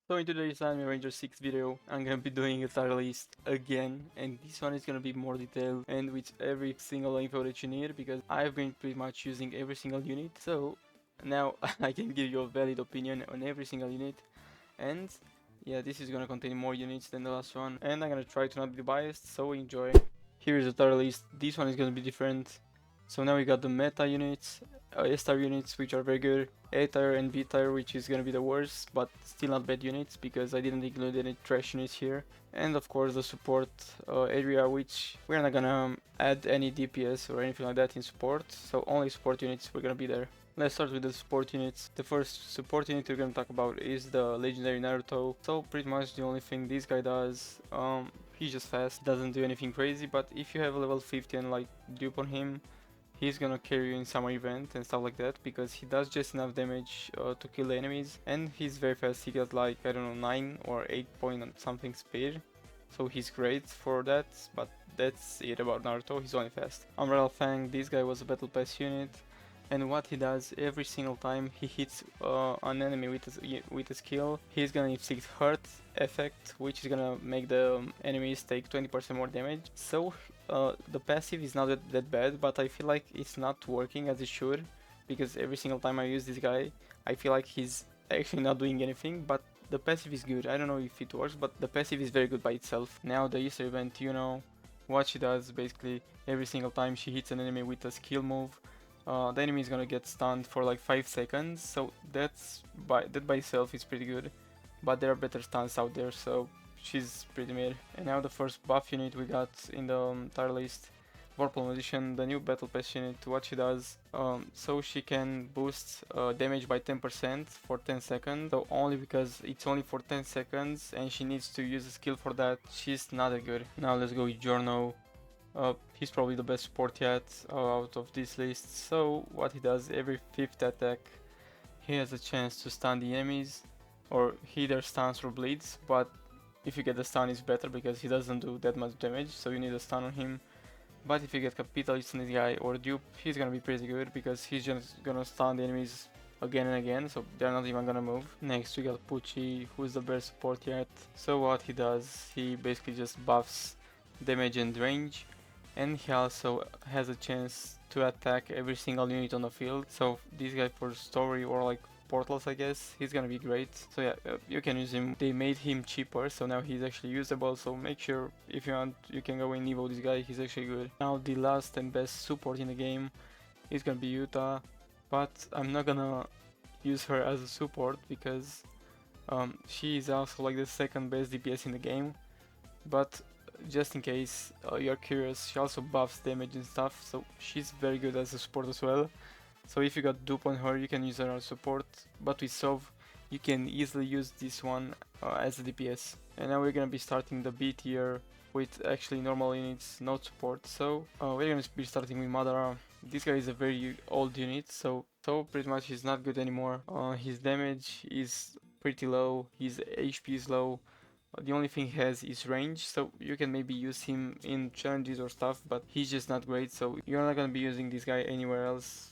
So in today's Anime Ranger 6 video, I'm gonna be doing a tier list again, and this one is gonna be more detailed and with every single info that you need, because I've been pretty much using every single unit, so now I can give you a valid opinion on every single unit. And yeah, this is gonna contain more units than the last one, and I'm gonna try to not be biased, so enjoy. Here is the tier list. This one is gonna be different. So now we got the meta units, S-tier units, which are very good, A-tier and B-tier, which is gonna be the worst, but still not bad units, because I didn't include any trash units here. And of course the support area, which we're not gonna add any DPS or anything like that in support, so only support units were gonna be there. Let's start with the support units. The first support unit we're gonna talk about is the legendary Naruto. So pretty much the only thing this guy does, he's just fast, doesn't do anything crazy, but if you have a level 50 and like dupe on him, he's gonna carry you in summer event and stuff like that, because he does just enough damage to kill the enemies, and he's very fast. He got like, I don't know, 9 or 8 point something speed, so he's great for that, but that's it about Naruto, he's only fast. Umbrella Fang, this guy was a battle pass unit, and what he does every single time he hits an enemy with a skill, he's gonna inflict hurt effect, which is gonna make the enemies take 20% more damage. So the passive is not that bad, but I feel like it's not working as it should, because every single time I use this guy, I feel like he's actually not doing anything, but the passive is good. I don't know if it works, but the passive is very good by itself. Now the Easter event, you know what she does. Basically every single time she hits an enemy with a skill move, the enemy is gonna get stunned for like 5 seconds, so that by itself is pretty good, but there are better stuns out there, so she's pretty mid. And now the first buff unit we got in the tier list, Vorpal Magician, the new battle pass unit. What she does, so she can boost damage by 10% for 10 seconds, so only because it's only for 10 seconds and she needs to use a skill for that, she's not that good. Now let's go with Giorno. He's probably the best support yet out of this list. So what he does, every 5th attack he has a chance to stun the enemies, or he either stuns or bleeds, but if you get the stun it's better because he doesn't do that much damage, so you need a stun on him. But if you get Capitalist on this guy or Dupe, he's gonna be pretty good because he's just gonna stun the enemies again and again, so they're not even gonna move. Next we got Pucci, who's the best support yet. So what he does, he basically just buffs damage and range, and he also has a chance to attack every single unit on the field. So this guy for story or like portals, I guess, he's gonna be great. So yeah, you can use him. They made him cheaper, so now he's actually usable, so make sure if you want you can go and evo this guy, he's actually good. Now the last and best support in the game is gonna be Yuta, but I'm not gonna use her as a support because she is also like the second best DPS in the game, but just in case you're curious, she also buffs damage and stuff, so she's very good as a support as well. So if you got dupe on her, you can use her as support, but with Sov, you can easily use this one as a DPS. And now we're gonna be starting the B tier with actually normal units, not support. So we're gonna be starting with Madara. This guy is a very old unit, so pretty much he's not good anymore. His damage is pretty low, his HP is low. The only thing he has is range, so you can maybe use him in challenges or stuff, but he's just not great, so you're not gonna be using this guy anywhere else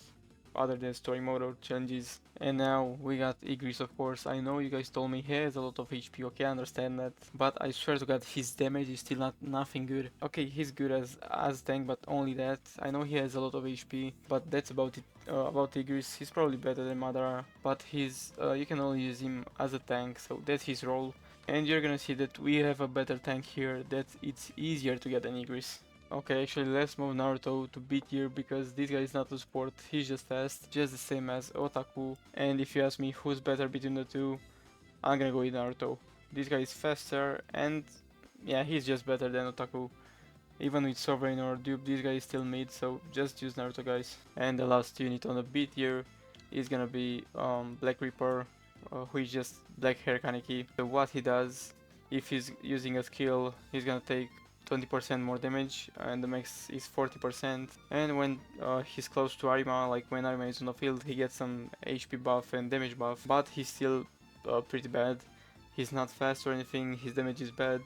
other than story mode or challenges. And now we got Igris, of course. I know you guys told me he has a lot of HP, okay, I understand that, but I swear to god his damage is still nothing good. Okay, he's good as tank, but only that. I know he has a lot of HP, but that's about it. About Igris, he's probably better than Madara, but you can only use him as a tank, so that's his role. And you're gonna see that we have a better tank here, that it's easier to get an Igris. Okay, actually let's move Naruto to B tier because this guy is not a support, he's just fast, just the same as Otaku. And if you ask me who's better between the two, I'm gonna go with Naruto. This guy is faster and yeah, he's just better than Otaku. Even with Sovereign or Dupe, this guy is still mid, so just use Naruto, guys. And the last unit on the B tier is gonna be Black Reaper, who is just black hair Kaneki. So what he does, if he's using a skill, he's gonna take 20% more damage and the max is 40%. And when he's close to Arima, like when Arima is on the field, he gets some HP buff and damage buff, but he's still pretty bad. He's not fast or anything, his damage is bad,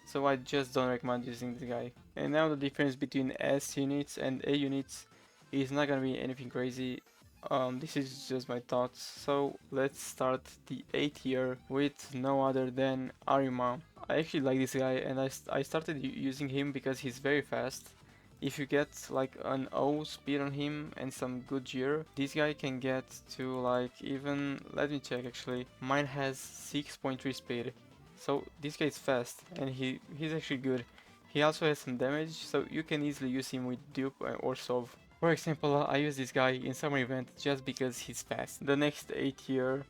so I just don't recommend using this guy. And now the difference between S units and A units is not gonna be anything crazy. this is just my thoughts. So let's start the 8th tier with no other than Arima. I actually like this guy, and I started using him because he's very fast. If you get like an O speed on him and some good gear, this guy can get to like even, let me check actually, mine has 6.3 speed. So this guy is fast and he's actually good. He also has some damage, so you can easily use him with dupe or Sov. For example, I use this guy in summer event just because he's fast. The next 8 tier,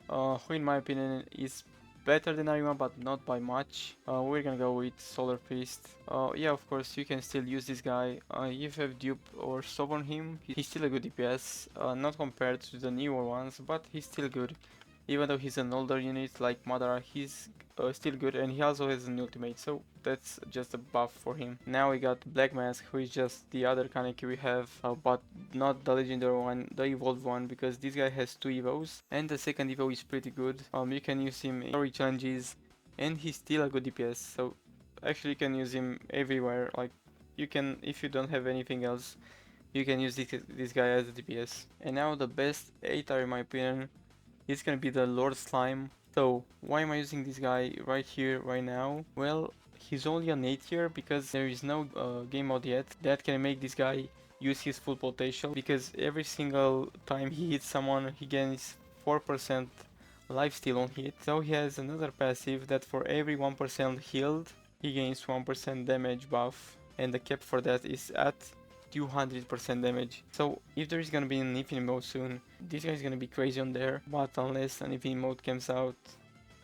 who in my opinion is better than Arima but not by much. We're gonna go with Solar Priest. Yeah, of course you can still use this guy. If you have dupe or Sov on him, he's still a good DPS, not compared to the newer ones, but he's still good. Even though he's an older unit like Madara, he's still good, and he also has an ultimate, so that's just a buff for him. Now we got Black Mask, who is just the other Kaneki we have, but not the legendary one, the evolved one, because this guy has 2 evos, and the second evo is pretty good. You can use him in story challenges, and he's still a good DPS, so actually you can use him everywhere. Like, you can, if you don't have anything else, you can use this guy as a DPS. And now the best 8R in my opinion, it's gonna be the Lord Slime. So why am I using this guy right here, right now? Well, he's only an 8 tier because there is no game mode yet that can make this guy use his full potential, because every single time he hits someone he gains 4% lifesteal on hit. So he has another passive that for every 1% healed he gains 1% damage buff, and the cap for that is at 200% damage. So if there is gonna be an infinite mode soon, this guy is gonna be crazy on there, but unless an infinite mode comes out,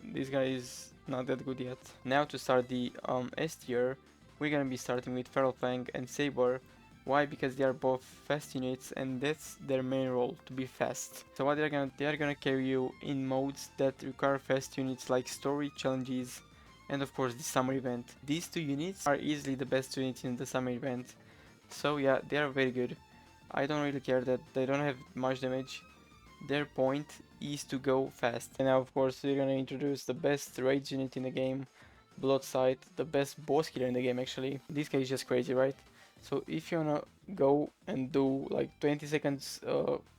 this guy is not that good yet. Now to start the S tier, we're gonna be starting with Feral Fang and Saber. Why? Because they are both fast units and that's their main role, to be fast. So what they are gonna carry you in modes that require fast units like story, challenges, and of course the summer event. These 2 units are easily the best units in the summer event. So yeah, they are very good. I don't really care that they don't have much damage. Their point is to go fast. And now of course we're gonna introduce the best rage unit in the game, Bloodsight, the best boss killer in the game actually. This guy is just crazy, right? So if you wanna go and do like 20 seconds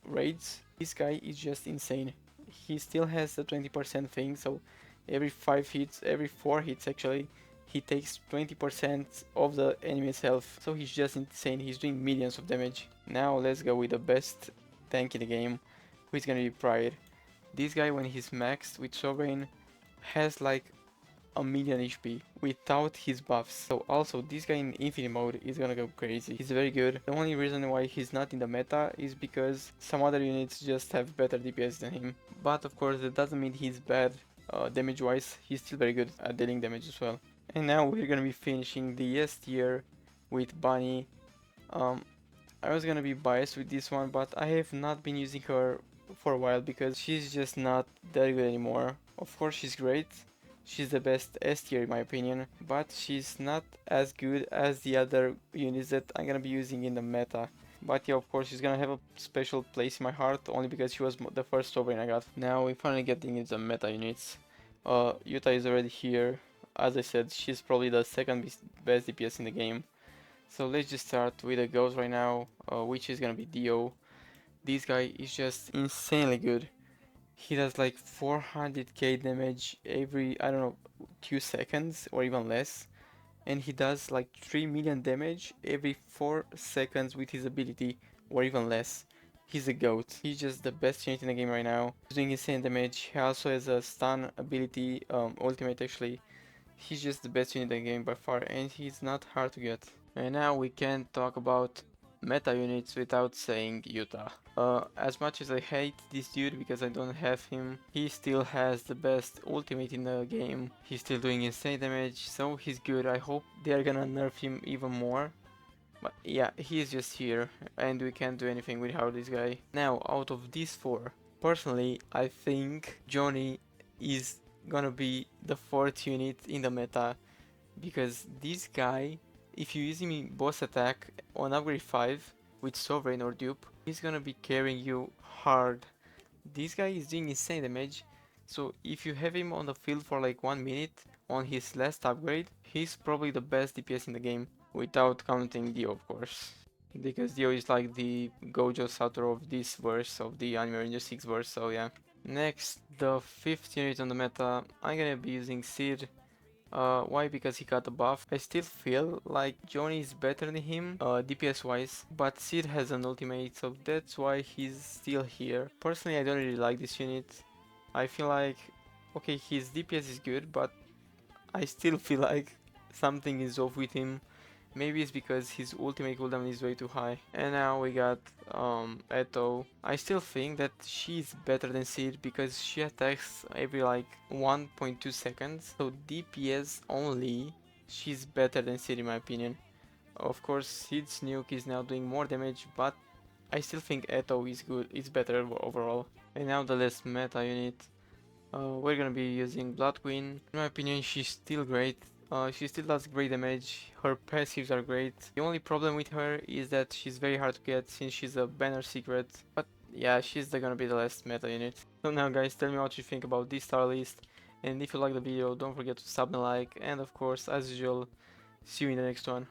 raids, this guy is just insane. He still has the 20% thing, so every 5 hits, every 4 hits actually, he takes 20% of the enemy's health. So he's just insane, he's doing millions of damage. Now let's go with the best tank in the game, who is gonna be Pride. This guy, when he's maxed with Sovereign, has like a million HP without his buffs. So also this guy in infinite mode is gonna go crazy. He's very good. The only reason why he's not in the meta is because some other units just have better DPS than him. But of course that doesn't mean he's bad damage wise. He's still very good at dealing damage as well. And now we're gonna be finishing the S tier with Bunny. I was gonna be biased with this one, but I have not been using her for a while because she's just not that good anymore. Of course she's great, she's the best S tier in my opinion, but she's not as good as the other units that I'm gonna be using in the meta. But yeah, of course she's gonna have a special place in my heart only because she was the first Sovereign I got. Now we're finally getting into the meta units. Yuta is already here. As I said, she's probably the second best DPS in the game. So let's just start with a Ghost right now, which is gonna be Dio. This guy is just insanely good. He does like 400k damage every, I don't know, 2 seconds or even less. And he does like 3 million damage every 4 seconds with his ability, or even less. He's a goat. He's just the best unit in the game right now. He's doing insane damage. He also has a stun ability, ultimate actually. He's just the best unit in the game by far, and he's not hard to get. And now we can't talk about meta units without saying Yuta. As much as I hate this dude because I don't have him, he still has the best ultimate in the game. He's still doing insane damage, so he's good. I hope they're gonna nerf him even more. But yeah, he's just here, and we can't do anything without this guy. Now, out of these 4, personally, I think Johnny is gonna be the 4th unit in the meta, because this guy, if you use him in boss attack on upgrade 5 with Sovereign or Dupe, he's gonna be carrying you hard. This guy is doing insane damage, so if you have him on the field for like 1 minute on his last upgrade, he's probably the best DPS in the game, without counting Dio of course. because Dio is like the Gojo Satoru of this verse, of the Anime Ranger 6 verse, so yeah. Next, the 5th unit on the meta, I'm gonna be using Seed. Why? Because he got a buff. I still feel like Johnny is better than him, DPS wise, but Sid has an ultimate, so that's why he's still here. Personally, I don't really like this unit. I feel like, okay, his DPS is good, but I still feel like something is off with him. Maybe it's because his ultimate cooldown is way too high. And now we got Eto. I still think that she's better than Sid because she attacks every like 1.2 seconds. So DPS only, she's better than Sid in my opinion. Of course, Sid's nuke is now doing more damage, but I still think Eto is good. It's better overall. And now the last meta unit. We're gonna be using Blood Queen. In my opinion, she's still great. She still does great damage. Her passives are great. The only problem with her is that she's very hard to get since she's a banner secret. But yeah, she's gonna be the last meta unit. So now guys, tell me what you think about this star list. And if you like the video, don't forget to sub and like. And of course, as usual, see you in the next one.